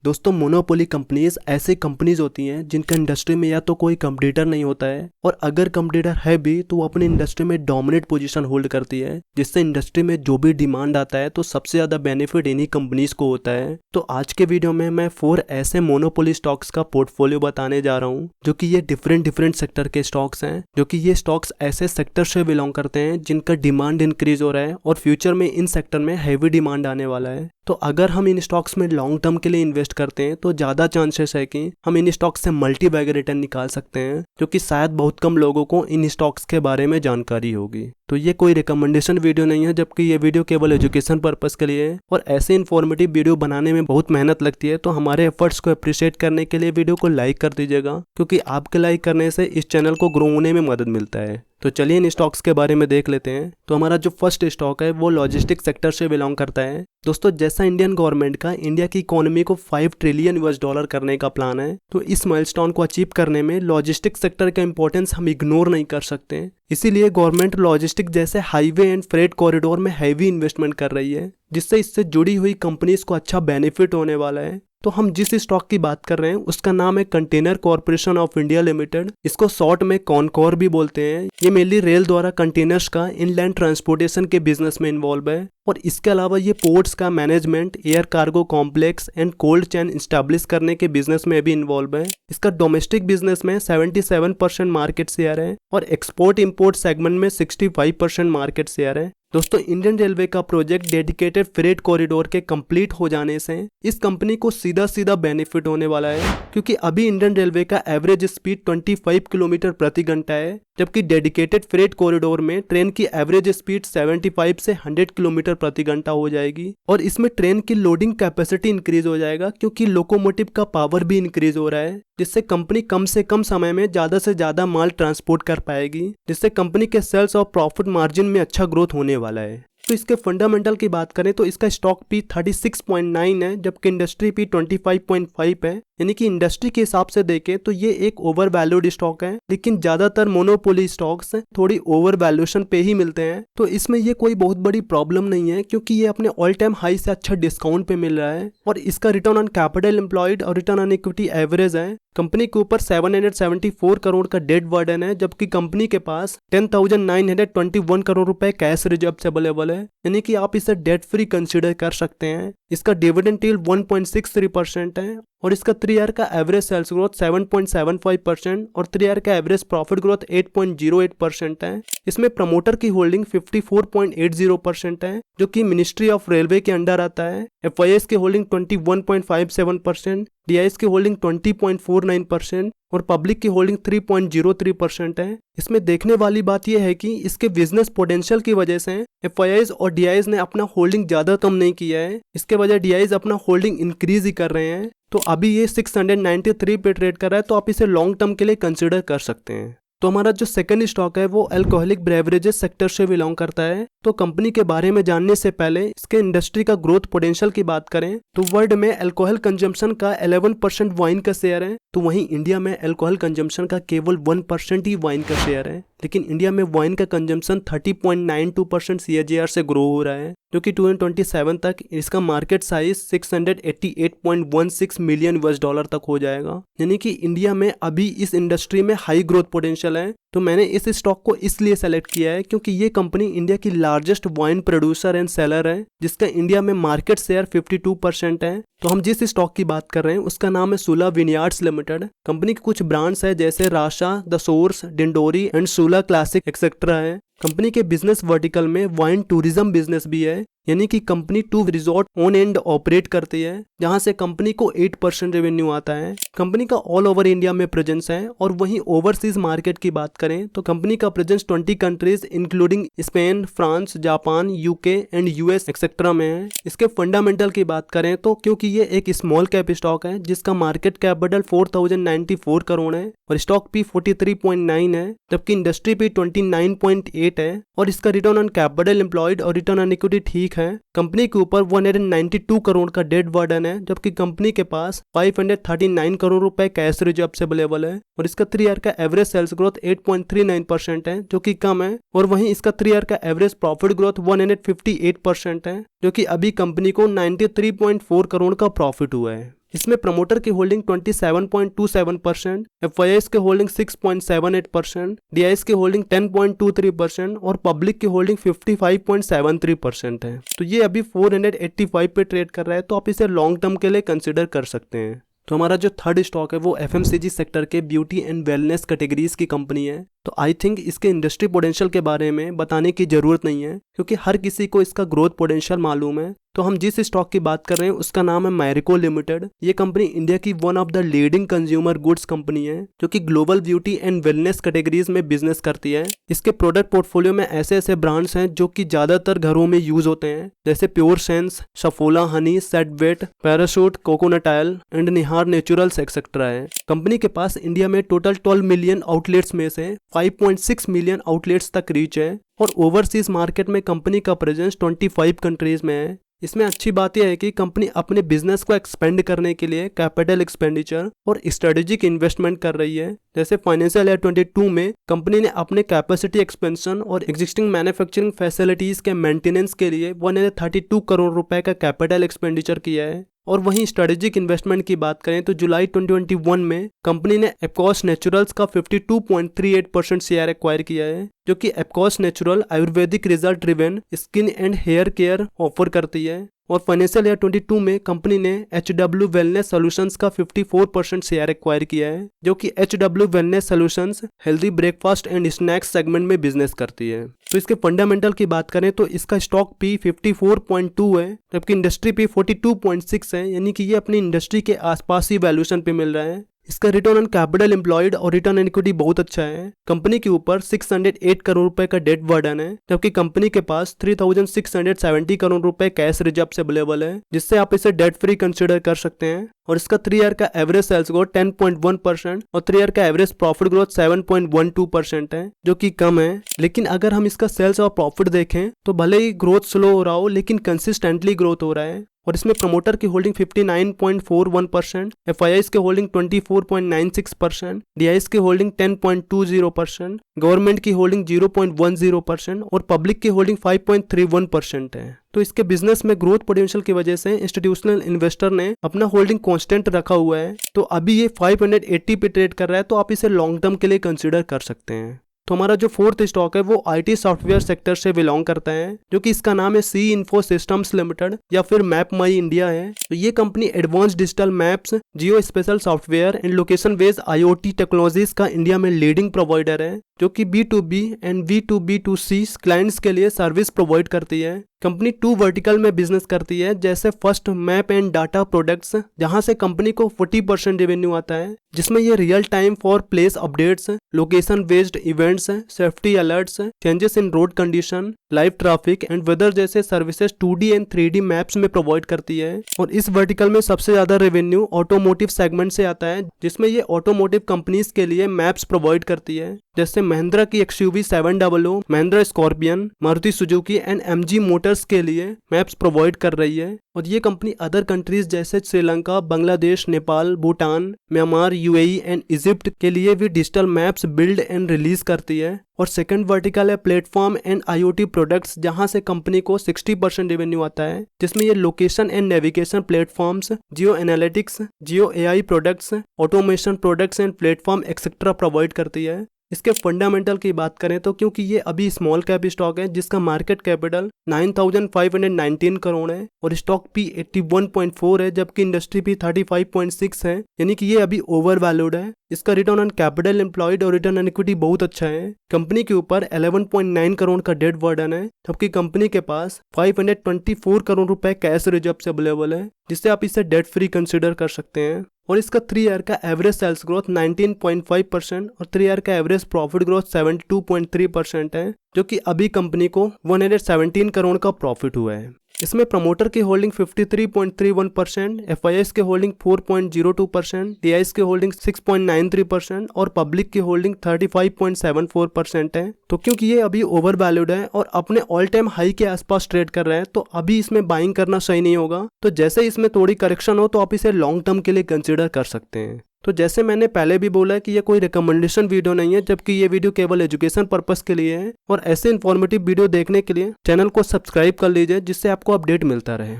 दोस्तों monopoly companies ऐसी companies होती हैं जिनका इंडस्ट्री में या तो कोई कंपटीटर नहीं होता है, और अगर कंपटीटर है भी तो वो अपनी इंडस्ट्री में डोमिनेट पोजीशन होल्ड करती है, जिससे इंडस्ट्री में जो भी डिमांड आता है तो सबसे ज्यादा बेनिफिट इन्हीं कंपनीज को होता है। तो आज के वीडियो में मैं 4 ऐसे मोनोपोली स्टॉक्स का पोर्टफोलियो बताने जा रहा हूँ जो कि ये डिफरेंट सेक्टर के स्टॉक्स हैं, जो कि ये स्टॉक्स ऐसे सेक्टर से बिलोंग करते हैं जिनका डिमांड इंक्रीज हो रहा है और फ्यूचर में इन सेक्टर में हैवी डिमांड आने वाला है। तो अगर हम इन स्टॉक्स में लॉन्ग टर्म के लिए इन्वेस्ट करते हैं तो ज़्यादा चांसेस है कि हम इन स्टॉक्स से मल्टी बैगर रिटर्न निकाल सकते हैं, जो कि शायद बहुत कम लोगों को इन स्टॉक्स के बारे में जानकारी होगी। तो ये कोई रिकमेंडेशन वीडियो नहीं है, जबकि ये वीडियो केवल एजुकेशन पर्पस के लिए है, और ऐसे इन्फॉर्मेटिव वीडियो बनाने में बहुत मेहनत लगती है। तो हमारे एफर्ट्स को अप्रिशिएट करने के लिए वीडियो को लाइक कर दीजिएगा, क्योंकि आपके लाइक करने से इस चैनल को ग्रो होने में मदद मिलता है। तो चलिए इन स्टॉक्स के बारे में देख लेते हैं। तो हमारा जो फर्स्ट स्टॉक है वो लॉजिस्टिक सेक्टर से बिलोंग करता है। दोस्तों, जैसा इंडियन गवर्नमेंट का इंडिया की इकोनॉमी को $5 ट्रिलियन करने का प्लान है, तो इस माइलस्टोन को अचीव करने में लॉजिस्टिक सेक्टर का इंपॉर्टेंस हम इग्नोर नहीं कर सकते। इसीलिए गवर्नमेंट लॉजिस्टिक जैसे हाईवे एंड फ्रेट कॉरिडोर में हैवी इन्वेस्टमेंट कर रही है, जिससे इससे जुड़ी हुई कंपनीज को अच्छा बेनिफिट होने वाला है। तो हम जिस स्टॉक की बात कर रहे हैं उसका नाम है container corporation of India limited. इसको शॉर्ट में कॉनकॉर भी बोलते हैं। ये मेनली रेल द्वारा कंटेनर्स का इनलैंड ट्रांसपोर्टेशन के बिजनेस में इन्वॉल्व है, और इसके अलावा ये पोर्ट्स का management, air cargo complex and cold chain establish करने के बिजनेस में भी इन्वॉल्व है। इसका डोमेस्टिक बिजनेस में 77% मार्केट शेयर है और एक्सपोर्ट इंपोर्ट सेगमेंट में 65% मार्केट शेयर है। दोस्तों, इंडियन रेलवे का प्रोजेक्ट डेडिकेटेड फ्रेट कॉरिडोर के कंप्लीट हो जाने से इस कंपनी को सीधा बेनिफिट होने वाला है, क्योंकि अभी इंडियन रेलवे का एवरेज स्पीड 25 किलोमीटर प्रति घंटा है, जबकि डेडिकेटेड फ्रेट कॉरिडोर में ट्रेन की एवरेज स्पीड 75 से 100 किलोमीटर प्रति घंटा हो जाएगी। और इसमें ट्रेन की लोडिंग कैपेसिटी इंक्रीज हो जाएगा, क्योंकि लोकोमोटिव का पावर भी इंक्रीज हो रहा है, जिससे कंपनी कम से कम समय में ज्यादा से ज्यादा माल ट्रांसपोर्ट कर पाएगी, जिससे कंपनी के सेल्स और प्रॉफिट मार्जिन में अच्छा ग्रोथ होने वाला है। तो इसके फंडामेंटल की बात करें तो इसका स्टॉक पी 36.9 है, जबकि इंडस्ट्री पी 25.5 है। यानी कि इंडस्ट्री के हिसाब से देखें तो ये एक ओवर वैल्यूड स्टॉक है, लेकिन ज्यादातर मोनोपोली स्टॉक्स थोड़ी ओवर वैल्यूएशन पे ही मिलते हैं। तो इसमें ये कोई बहुत बड़ी प्रॉब्लम नहीं है, क्योंकि ये अपने ऑल टाइम हाई से अच्छा डिस्काउंट पे मिल रहा है, और इसका रिटर्न ऑन कैपिटल एम्प्लॉयड और रिटर्न ऑन इक्विटी एवरेज है। कंपनी के ऊपर 774 करोड़ का डेट बर्डन है, जबकि कंपनी के पास 10,921 करोड़ रुपए कैश रिजर्व अवेलेबल है, यानी कि आप इसे डेट फ्री कंसिडर कर सकते हैं। इसका डिविडेंड यील्ड 1.63% है, और इसका 3 ईयर का एवरेज सेल्स ग्रोथ 7.75% और 3 ईयर का एवरेज प्रॉफिट ग्रोथ 8.08% है। इसमें प्रमोटर की होल्डिंग 54.80% है, जो कि मिनिस्ट्री ऑफ रेलवे के अंडर आता है। FIS की होल्डिंग 21.57%, DIS की होल्डिंग 20.49% और पब्लिक की होल्डिंग 3.03% है। इसमें देखने वाली बात यह है कि इसके बिजनेस पोटेंशियल की वजह से FIS और DIS ने अपना होल्डिंग ज्यादा कम नहीं किया है, इसके वजह DIS अपना होल्डिंग इंक्रीज ही कर रहे हैं। तो अभी ये 693 पे ट्रेड कर रहा है, तो आप इसे लॉन्ग टर्म के लिए कंसिडर कर सकते हैं। तो हमारा जो सेकंड स्टॉक है वो अल्कोहलिक ब्रेवरेजेस सेक्टर से बिलोंग करता है। तो कंपनी के बारे में जानने से पहले इसके इंडस्ट्री का ग्रोथ पोटेंशियल की बात करें तो वर्ल्ड में अल्कोहल कंजम्पशन का 11% वाइन का शेयर है, तो वहीं इंडिया में अल्कोहल कंजम्पशन का केवल 1% ही वाइन का शेयर है। लेकिन इंडिया में वाइन का कंजम्पशन 30.92% CAGR से ग्रो हो रहा है, जो कि 2027 तक इसका मार्केट साइज $688.16 मिलियन तक हो जाएगा। यानी कि इंडिया में अभी इस इंडस्ट्री में हाई ग्रोथ पोटेंशियल है। तो मैंने इस स्टॉक को इसलिए सेलेक्ट किया है क्योंकि ये कंपनी इंडिया की largest wine producer and seller है, जिसका इंडिया में मार्केट शेयर 52% है। तो हम जिस स्टॉक की बात कर रहे हैं उसका नाम है सूला विनयार्ड्स लिमिटेड। कंपनी के कुछ ब्रांड्स है जैसे Rasa, the Source, Dindori and Sula classic etcetera है। कंपनी के बिजनेस वर्टिकल में वाइन टूरिज्म बिजनेस भी है, यानी कि company 2 resort own and operate करती है, जहां से कंपनी को 8% रेवेन्यू आता है। कंपनी का ऑल ओवर इंडिया में प्रेजेंस है, और वहीं ओवरसीज मार्केट की बात करें तो कंपनी का presence 20 countries including Spain, France, Japan, UK and US etcetera में है। इसके फंडामेंटल की बात करें तो क्योंकि ये एक स्मॉल कैप स्टॉक है जिसका मार्केट कैपिटल 4094 करोड़ है और स्टॉक पी 43.9 है, जबकि इंडस्ट्री पी 29.8 है, और इसका रिटर्न ऑन कैपिटल एम्प्लॉयड और रिटर्न ऑन इक्विटी ठीक है। कंपनी के ऊपर 192 करोड़ का डेट बर्डन है, जबकि कंपनी के पास 539 करोड़ रुपए कैश रिजर्व अवेलेबल है, और इसका 3 ईयर का एवरेज सेल्स ग्रोथ 8.39% है, जो कि कम है। और वहीं इसका 3 ईयर का एवरेज प्रॉफिट ग्रोथ 158% है, जो कि अभी कंपनी को 93.4 करोड़ का प्रॉफिट हुआ है। इसमें प्रमोटर की होल्डिंग 27.27%, FIIs की होल्डिंग 6.78%, DIs की होल्डिंग 10.23% और पब्लिक की होल्डिंग 55.73% है। तो ये अभी 485 पे ट्रेड कर रहा है, तो आप इसे लॉन्ग टर्म के लिए कंसिडर कर सकते हैं। तो हमारा जो थर्ड स्टॉक है वो FMCG सेक्टर के ब्यूटी एंड वेलनेस कैटेगरीज की कंपनी है। तो आई थिंक इसके इंडस्ट्री पोटेंशियल के बारे में बताने की जरूरत नहीं है, क्योंकि हर किसी को इसका ग्रोथ पोटेंशियल मालूम है। तो हम जिस स्टॉक की बात कर रहे हैं उसका नाम है मैरिको लिमिटेड। ये कंपनी इंडिया की one of the leading consumer goods company है, जो कि global beauty and wellness categories में बिजनेस करती है। इसके प्रोडक्ट पोर्टफोलियो में ऐसे ऐसे ब्रांड्स हैं जो कि ज्यादातर घरों में यूज होते हैं, जैसे Pure Sense, Saffola Honey, Set Wet, Parachute, coconut oil and Nihar Naturals etcetera है। कंपनी के पास इंडिया में टोटल 12 मिलियन आउटलेट्स में से 5.6 मिलियन आउटलेट्स तक रीच है और ओवरसीज मार्केट में कंपनी का प्रेजेंस 25 कंट्रीज में है। इसमें अच्छी बात यह है कि कंपनी अपने बिजनेस को एक्सपेंड करने के लिए कैपिटल एक्सपेंडिचर और स्ट्रेटेजिक इन्वेस्टमेंट कर रही है। जैसे फाइनेंशियल ईयर 22 में कंपनी ने अपने कैपेसिटी एक्सपेंशन और एग्जिस्टिंग मैन्युफैक्चरिंग फैसिलिटीज के मेंटेनेंस के लिए 132 करोड़ रुपए का कैपिटल एक्सपेंडिचर किया है। और वहीं स्ट्रेटेजिक इन्वेस्टमेंट की बात करें तो जुलाई 2021 में कंपनी ने एपकॉस नेचुरल्स का 52.38% शेयर एक्वायर किया है, जो कि एपकॉस natural ayurvedic result driven skin and hair care offer करती है। और फाइनेंशियल ईयर 22 में कंपनी ने HW वेलनेस सॉल्यूशंस का 54% शेयर एक्वायर किया है, जो कि HW wellness solutions healthy breakfast and snacks segment में बिजनेस करती है। तो इसके फंडामेंटल की बात करें तो इसका स्टॉक पी 54.2 है, जबकि इंडस्ट्री पी 42.6 है, यानी कि ये अपनी इंडस्ट्री के आसपास ही वैल्यूएशन पे मिल रहा है। इसका रिटर्न ऑन कैपिटल एम्प्लॉयड और रिटर्न ऑन इक्विटी बहुत अच्छा है। कंपनी के ऊपर 608 करोड़ रुपए का डेट बर्डन है, जबकि कंपनी के पास 3670 करोड़ रुपए कैश रिजर्व अवेलेबल है, जिससे आप इसे डेट फ्री कंसिडर कर सकते हैं। और इसका 3 ईयर का एवरेज सेल्स ग्रोथ 10.1% और 3 ईयर का एवरेज प्रॉफिट ग्रोथ 7.12% है, जो कि कम है। लेकिन अगर हम इसका सेल्स और प्रॉफिट देखें तो भले ही ग्रोथ स्लो हो रहा हो, लेकिन कंसिस्टेंटली ग्रोथ हो रहा है। और इसमें प्रमोटर की होल्डिंग 59.41%, FIIs की होल्डिंग 24.96%, DIs की होल्डिंग 10.20%, गवर्नमेंट की होल्डिंग 0.10% और पब्लिक की होल्डिंग 5.31% है। तो इसके बिजनेस में ग्रोथ पोटेंशियल की वजह से इंस्टीट्यूशनल इन्वेस्टर ने अपना होल्डिंग कांस्टेंट रखा हुआ है। तो अभी ये 580 पे ट्रेड कर रहा है, तो आप इसे लॉन्ग टर्म के लिए कंसिडर कर सकते हैं। तो हमारा जो फोर्थ स्टॉक है वो IT सॉफ्टवेयर सेक्टर से बिलोंग करता है, जो कि इसका नाम है सी इन्फो सिस्टम्स लिमिटेड या फिर मैप माई इंडिया है। तो ये company advance digital maps, Jio special software and location based IoT technologies का इंडिया में लीडिंग प्रोवाइडर है, जो कि B2B एंड B2B2C क्लाइंट्स के लिए सर्विस प्रोवाइड करती है। कंपनी 2 वर्टिकल में बिजनेस करती है, जैसे first map and data products, जहां से कंपनी को 40% रेवेन्यू आता है, जिसमें ये real time for place updates, location based events, safety alerts, changes in road condition, live traffic and weather जैसे services 2D and 3D maps में प्रोवाइड करती है। और इस वर्टिकल में सबसे ज्यादा रेवेन्यू ऑटोमोटिव सेगमेंट से आता है, जिसमें ये ऑटोमोटिव कंपनीज के लिए मैप्स प्रोवाइड करती है, जैसे महिंद्रा की XUV 700, Mahindra scorpion, Maruti Suzuki and MG Motors के लिए मैप्स प्रोवाइड कर रही है। और ये कंपनी अदर कंट्रीज जैसे Sri Lanka, Bangladesh, Nepal, Bhutan, Myanmar, UAE and Egypt के लिए भी digital maps build and release करती है। और सेकंड वर्टिकल है प्लेटफॉर्म एंड IoT प्रोडक्ट्स, जहां से कंपनी को 60% रेवेन्यू आता है, जिसमें ये location and navigation platforms, Jio analytics, Jio AI products, automation products and platform etcetera provide करती है। इसके फंडामेंटल की बात करें तो क्योंकि ये अभी स्मॉल कैप स्टॉक है, जिसका मार्केट कैपिटल 9,519 करोड़ है और स्टॉक पी 81.4 है, जबकि इंडस्ट्री पी 35.6 है, यानी कि ये अभी ओवर वैल्यूड है। इसका रिटर्न ऑन कैपिटल एम्प्लॉयड और रिटर्न ऑन इक्विटी बहुत अच्छा है। कंपनी के ऊपर 11.9 करोड़ का डेट बर्डन है, जबकि कंपनी के पास 524 करोड़ रुपए कैश रिजर्व अवेलेबल है, जिससे आप इसे डेट फ्री कंसिडर कर सकते हैं। और इसका 3 ईयर का एवरेज सेल्स ग्रोथ 19.5% और 3 ईयर का एवरेज प्रॉफिट ग्रोथ 72.3% है, जो कि अभी कंपनी को 117 करोड़ का प्रॉफिट हुआ है। इसमें प्रमोटर की होल्डिंग 53.31%, FIIs की होल्डिंग 4.02%, DIs की होल्डिंग 6.93% और पब्लिक की होल्डिंग 35.74% है। तो क्योंकि ये अभी ओवर वैल्यूड है और अपने ऑल टाइम हाई के आसपास ट्रेड कर रहे हैं, तो अभी इसमें बाइंग करना सही नहीं होगा। तो जैसे इसमें थोड़ी करेक्शन हो तो आप इसे लॉन्ग टर्म के लिए कंसिडर कर सकते हैं। तो जैसे मैंने पहले भी बोला कि ये कोई रिकमेंडेशन वीडियो नहीं है, जबकि ये वीडियो केवल एजुकेशन पर्पस के लिए है। और ऐसे इन्फॉर्मेटिव वीडियो देखने के लिए चैनल को सब्सक्राइब कर लीजिए, जिससे आपको अपडेट मिलता रहे।